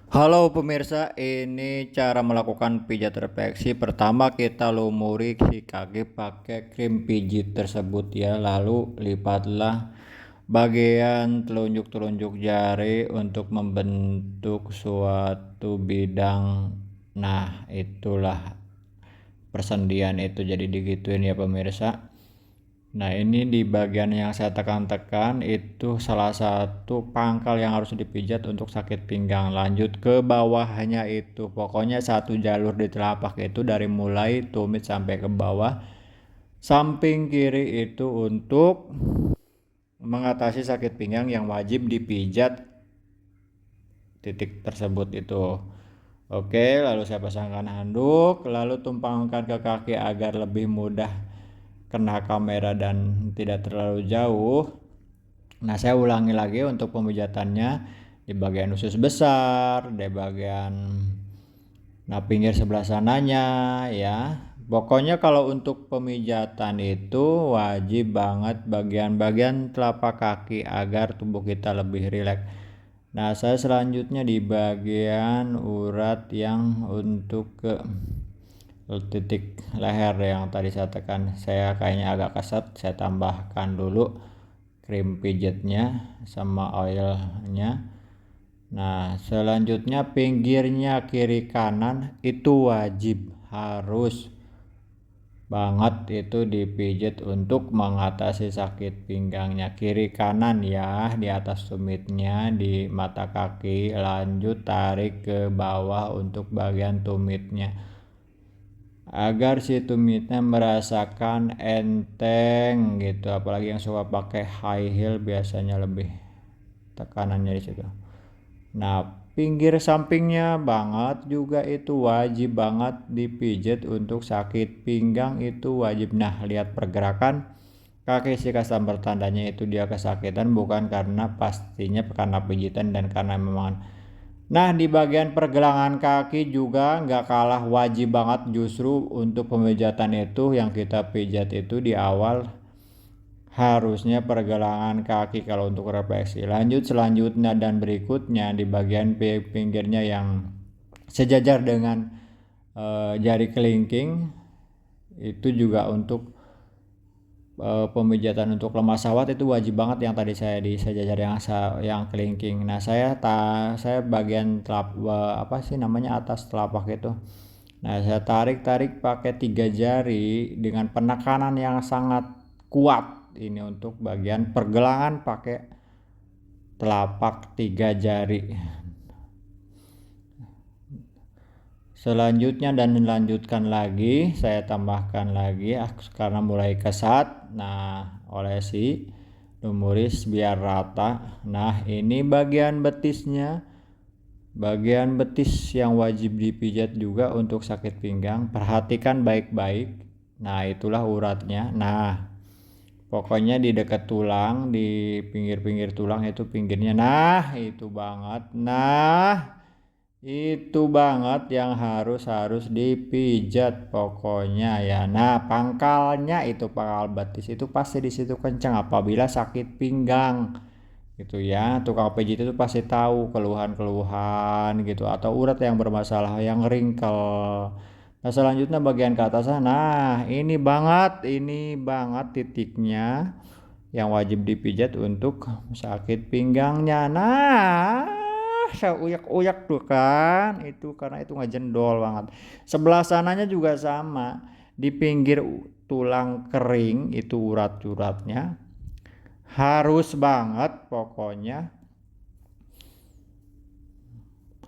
Halo pemirsa, ini cara melakukan pijat refleksi. Pertama kita lumuri si kaki pakai krim pijit tersebut ya. Lalu lipatlah bagian telunjuk-telunjuk jari untuk membentuk suatu bidang. Nah, itulah persendian itu jadi digituin ya pemirsa. Nah, ini di bagian yang saya tekan-tekan itu salah satu pangkal yang harus dipijat untuk sakit pinggang. Lanjut ke bawahnya itu. Pokoknya satu jalur di telapak itu dari mulai tumit sampai ke bawah. Samping kiri itu untuk mengatasi sakit pinggang yang wajib dipijat titik tersebut itu. Oke, lalu saya pasangkan handuk, lalu tumpangkan ke kaki agar lebih mudah kena kamera dan tidak terlalu jauh. Nah, saya ulangi lagi untuk pemijatannya di bagian usus besar, di bagian pinggir sebelah sananya ya. Pokoknya kalau untuk pemijatan itu wajib banget bagian-bagian telapak kaki agar tubuh kita lebih rileks. Nah, saya selanjutnya di bagian urat yang untuk ke titik leher yang tadi saya tekan. Saya kayaknya agak kasar, saya tambahkan dulu krim pijatnya sama oilnya. Nah, selanjutnya pinggirnya kiri kanan itu wajib harus banget itu dipijit untuk mengatasi sakit pinggangnya kiri kanan ya, di atas tumitnya, di mata kaki, lanjut tarik ke bawah untuk bagian tumitnya agar si tumitnya merasakan enteng gitu, apalagi yang suka pakai high heel biasanya lebih tekanannya di situ. Nah, pinggir sampingnya banget juga itu wajib banget dipijit untuk sakit pinggang itu wajib. Nah, lihat pergerakan kaki si customer, tandanya itu dia kesakitan bukan karena pastinya karena pijitan dan karena memang. Nah, di bagian pergelangan kaki juga nggak kalah wajib banget justru untuk pemijatan itu yang kita pijat itu di awal harusnya pergelangan kaki kalau untuk refleksi. Lanjut selanjutnya dan berikutnya di bagian pinggirnya yang sejajar dengan jari kelingking itu juga untuk pemijatan untuk lemah sawat itu wajib banget yang tadi saya di sejajar yang kelingking. Nah, saya bagian apa sih namanya atas telapak itu. Nah, saya tarik-tarik pakai 3 jari dengan penekanan yang sangat kuat ini untuk bagian pergelangan pakai telapak 3 jari. Selanjutnya dan dilanjutkan lagi, saya tambahkan lagi karena mulai kesat. Nah, olesi lumuris biar rata. Nah, ini bagian betisnya. Bagian betis yang wajib dipijat juga untuk sakit pinggang. Perhatikan baik-baik. Nah, itulah uratnya. Nah, pokoknya di dekat tulang, di pinggir-pinggir tulang itu pinggirnya. Nah, itu banget. Nah, itu banget yang harus dipijat pokoknya ya. Nah, pangkalnya itu pangkal betis itu pasti di situ kencang apabila sakit pinggang gitu ya. Tukang pijit itu pasti tahu keluhan-keluhan gitu atau urat yang bermasalah yang ringkel. Nah, selanjutnya bagian ke atas. Nah, ini banget titiknya yang wajib dipijat untuk sakit pinggangnya. Nah, saya uyak-uyak tuh kan itu karena itu ngejendol banget. Sebelah sananya juga sama, di pinggir tulang kering itu urat-uratnya harus banget pokoknya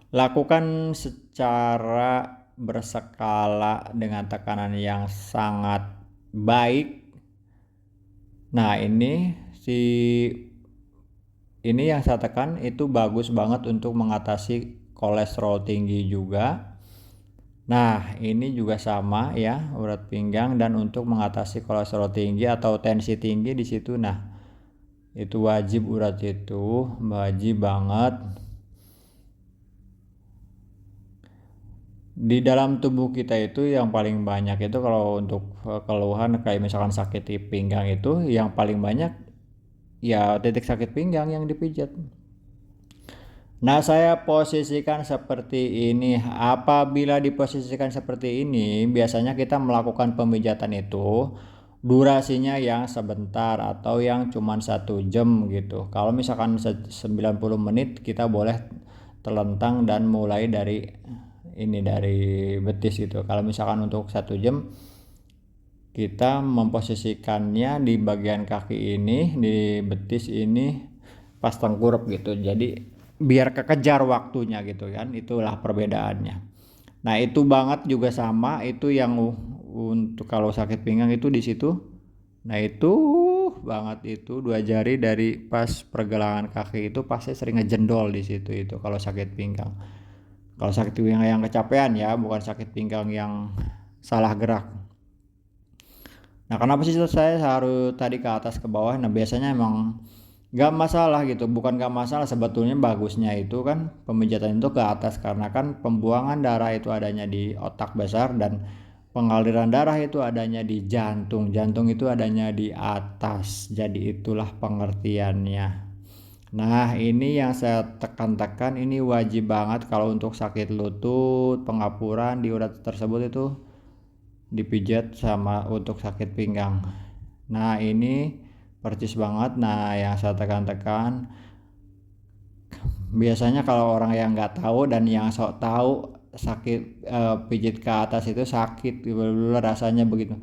lakukan secara berskala dengan tekanan yang sangat baik. Nah, ini yang saya tekan itu bagus banget untuk mengatasi kolesterol tinggi juga. Nah, ini juga sama ya, urat pinggang dan untuk mengatasi kolesterol tinggi atau tensi tinggi di situ. Nah, itu wajib urat itu wajib banget. Di dalam tubuh kita itu yang paling banyak itu kalau untuk keluhan kayak misalkan sakit di pinggang itu yang paling banyak ya titik sakit pinggang yang dipijat. Nah, saya posisikan seperti ini. Apabila diposisikan seperti ini, biasanya kita melakukan pemijatan itu durasinya yang sebentar atau yang cuma 1 jam gitu. Kalau misalkan 90 menit, kita boleh telentang dan mulai dari ini, dari betis gitu. Kalau misalkan untuk 1 jam, kita memposisikannya di bagian kaki ini, di betis ini pas tengkurap gitu. Jadi biar kekejar waktunya gitu kan. Itulah perbedaannya. Nah, itu banget juga sama, itu yang untuk kalau sakit pinggang itu di situ. Nah, itu banget itu 2 jari dari pas pergelangan kaki itu pasti sering ngejendol di situ itu kalau sakit pinggang. Kalau sakit pinggang yang kecapean ya, bukan sakit pinggang yang salah gerak. Nah, kenapa sih saya harus tadi ke atas ke bawah? Nah, biasanya emang nggak masalah gitu, bukan nggak masalah, sebetulnya bagusnya itu kan pemijatan itu ke atas karena kan pembuangan darah itu adanya di otak besar dan pengaliran darah itu adanya di jantung. Jantung itu adanya di atas. Jadi itulah pengertiannya. Nah, ini yang saya tekan-tekan, ini wajib banget kalau untuk sakit lutut, pengapuran di urat tersebut itu dipijat sama untuk sakit pinggang. Nah, ini percis banget. Nah, yang saya tekan-tekan biasanya kalau orang yang nggak tahu dan yang sok tahu sakit, pijit ke atas itu sakit rasanya begitu.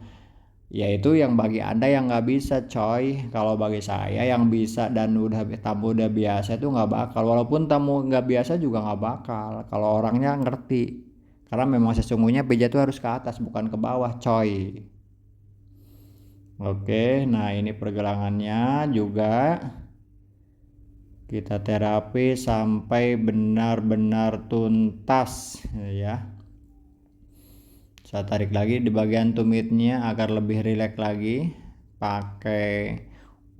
Yaitu yang bagi anda yang nggak bisa coy. Kalau bagi saya yang bisa dan tamu udah biasa itu nggak bakal, walaupun tamu nggak biasa juga nggak bakal kalau orangnya ngerti, karena memang sesungguhnya pijat itu harus ke atas bukan ke bawah coy. Oke, nah ini pergelangannya juga kita terapi sampai benar-benar tuntas ya. Saya tarik lagi di bagian tumitnya agar lebih rileks lagi. Pakai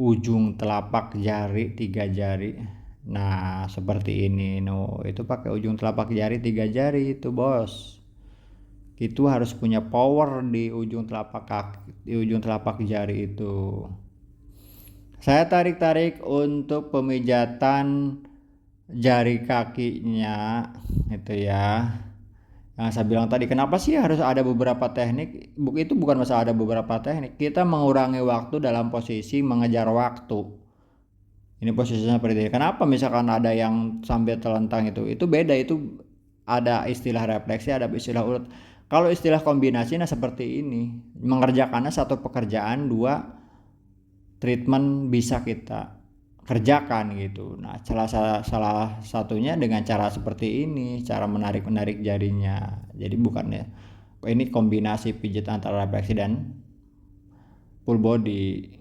ujung telapak jari 3 jari. Nah, seperti ini. No, itu pakai ujung telapak jari 3 jari itu, Bos. Itu harus punya power di ujung telapak kaki, di ujung telapak jari itu. Saya tarik-tarik untuk pemijatan jari kakinya itu ya. Yang saya bilang tadi, kenapa sih harus ada beberapa teknik? Itu bukan masalah ada beberapa teknik. Kita mengurangi waktu dalam posisi mengejar waktu. Ini posisinya seperti ini. Kenapa misalkan ada yang sambil telentang itu beda, itu ada istilah refleksi, ada istilah urut. Kalau istilah kombinasi nah seperti ini. Mengerjakannya satu pekerjaan, 2 treatment bisa kita kerjakan gitu. Nah, salah satunya dengan cara seperti ini, cara menarik jarinya. Jadi bukannya ini kombinasi pijat antara refleksi dan full body.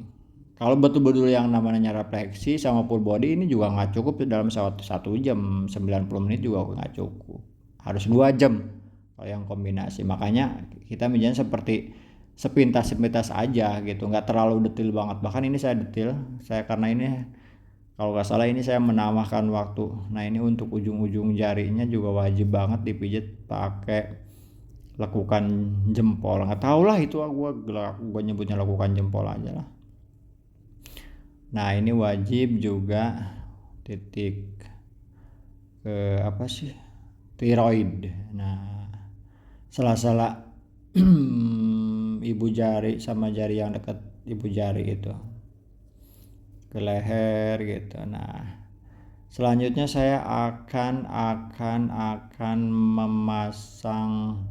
Kalau betul-betul yang namanya refleksi sama full body ini juga nggak cukup dalam 1 jam, 90 menit juga nggak cukup. Harus 2 jam kalau yang kombinasi. Makanya kita misalnya seperti sepintas-sepintas aja gitu, nggak terlalu detail banget. Bahkan ini saya detail, saya karena ini kalau nggak salah ini saya menambahkan waktu. Nah, ini untuk ujung-ujung jarinya juga wajib banget dipijit pakai lekukan jempol. Nggak tahu lah itu gua nyebutnya lekukan jempol aja lah. Nah, ini wajib juga titik ke apa sih? Tiroid. Nah, salah-salah ibu jari sama jari yang dekat ibu jari itu ke leher gitu. Nah, selanjutnya saya akan memasang.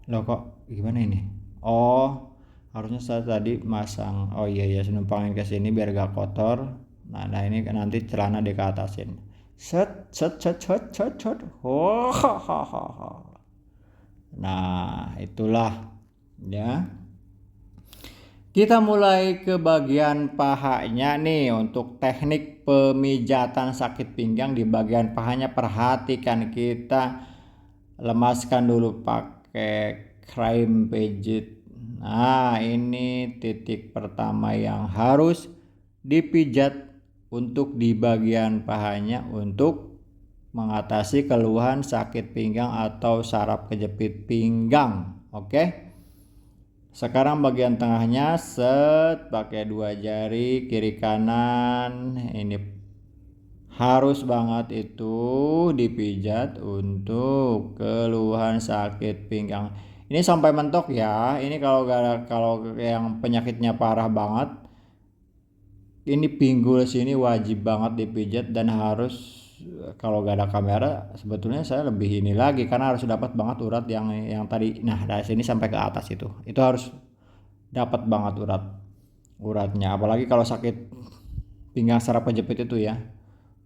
Loh kok gimana ini? Oh, harusnya saya tadi masang. Oh iya ya, numpangin ke sini biar gak kotor. Nah ini nanti celana di ke atasin. Set set set set set set. Oh, ha, ha, ha, ha. Nah, itulah ya. Kita mulai ke bagian pahanya nih untuk teknik pemijatan sakit pinggang di bagian pahanya. Perhatikan, kita lemaskan dulu pakai krim pijit. Nah, ini titik pertama yang harus dipijat untuk di bagian pahanya untuk mengatasi keluhan sakit pinggang atau saraf kejepit pinggang. Oke. Sekarang bagian tengahnya set pakai 2 jari kiri kanan ini harus banget itu dipijat untuk keluhan sakit pinggang. Ini sampai mentok ya. Ini kalau yang penyakitnya parah banget, ini pinggul sini wajib banget dipijat dan harus, kalau gak ada kamera sebetulnya saya lebih ini lagi karena harus dapat banget urat yang tadi. Nah, dari sini sampai ke atas itu harus dapat banget uratnya. Apalagi kalau sakit pinggang saraf kejepit itu ya.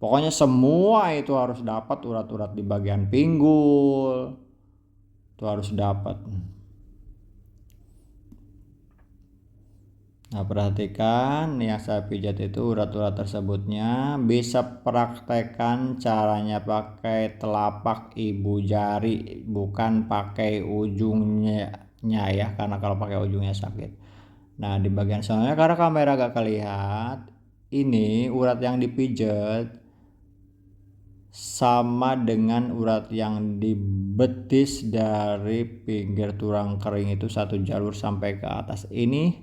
Pokoknya semua itu harus dapat urat-urat di bagian pinggul. Itu harus dapat. Nah, perhatikan yang saya pijat itu urat-urat tersebutnya. Bisa praktekkan caranya pakai telapak ibu jari, bukan pakai ujungnya ya, karena kalau pakai ujungnya sakit. Nah, di bagian sononya karena kamera gak kelihat, ini urat yang dipijat sama dengan urat yang di betis dari pinggir tulang kering itu satu jalur sampai ke atas. Ini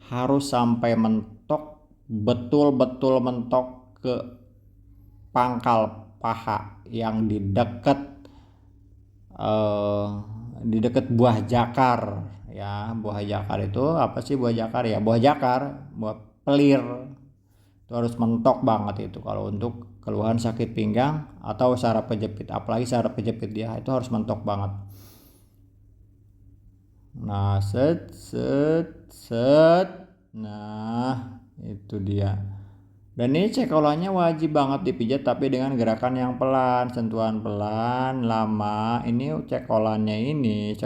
harus sampai mentok, betul-betul mentok ke pangkal paha yang di dekat buah jakar ya. Buah jakar itu apa sih? Buah jakar ya, buah jakar, buah pelir. Itu harus mentok banget itu kalau untuk keluhan sakit pinggang atau saraf kejepit, apalagi saraf kejepit dia itu harus mentok banget. Nah, set set set. Nah, itu dia. Dan ini cekolannya wajib banget dipijat tapi dengan gerakan yang pelan, sentuhan pelan, lama. Ini cekungan ini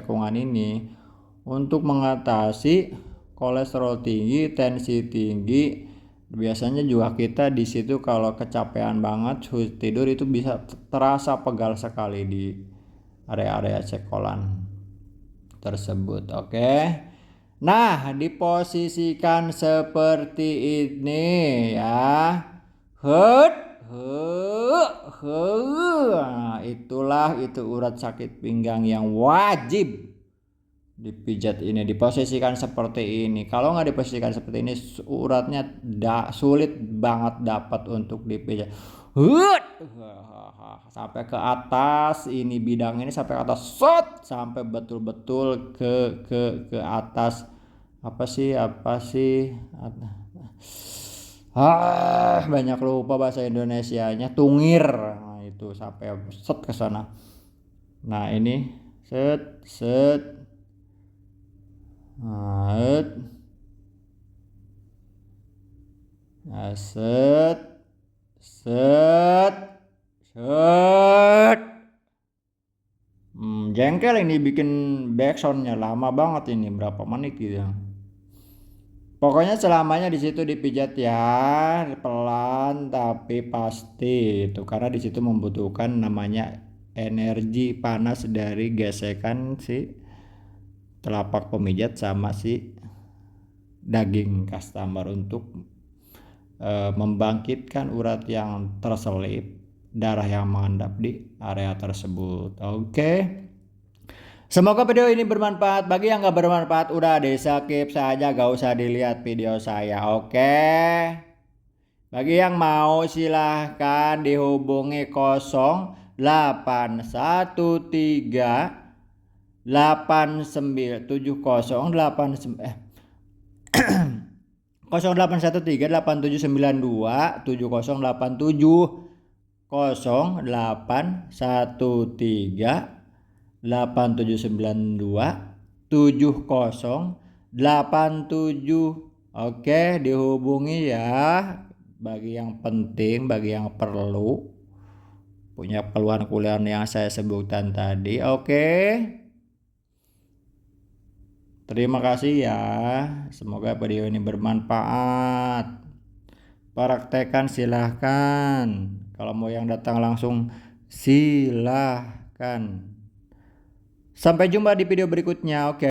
untuk mengatasi kolesterol tinggi, tensi tinggi. Biasanya juga kita di situ kalau kecapean banget tidur itu bisa terasa pegal sekali di area-area cekolan tersebut. Oke. Nah, diposisikan seperti ini ya. Hut, nah, itulah itu urat sakit pinggang yang wajib dipijat ini, diposisikan seperti ini. Kalau nggak diposisikan seperti ini, uratnya sulit banget dapat untuk dipijat. Hut, sampai ke atas ini, bidang ini sampai ke atas, sampai betul-betul ke atas. Apa sih banyak lupa bahasa Indonesianya, tungir. Nah, itu sampai set ke sana. Nah, ini set set. Nah, set set set. Jengkel ini bikin backsoundnya lama banget ini, berapa menit gitu. Pokoknya selamanya di situ dipijat ya, pelan tapi pasti itu, karena di situ membutuhkan namanya energi panas dari gesekan si telapak pemijat sama si daging customer untuk membangkitkan urat yang terselip, darah yang mengendap di area tersebut. Oke. Semoga video ini bermanfaat. Bagi yang gak bermanfaat udah di skip saja, gak usah dilihat video saya. Oke. Bagi yang mau silahkan dihubungi 0813 8970 0813 8792 0813 8792 7087. Oke, dihubungi ya. Bagi yang penting, bagi yang perlu punya keluhan-keluhan yang saya sebutkan tadi. Oke. Terima kasih ya. Semoga video ini bermanfaat. Praktekan silahkan. Kalau mau yang datang langsung silahkan. Sampai jumpa di video berikutnya. Oke.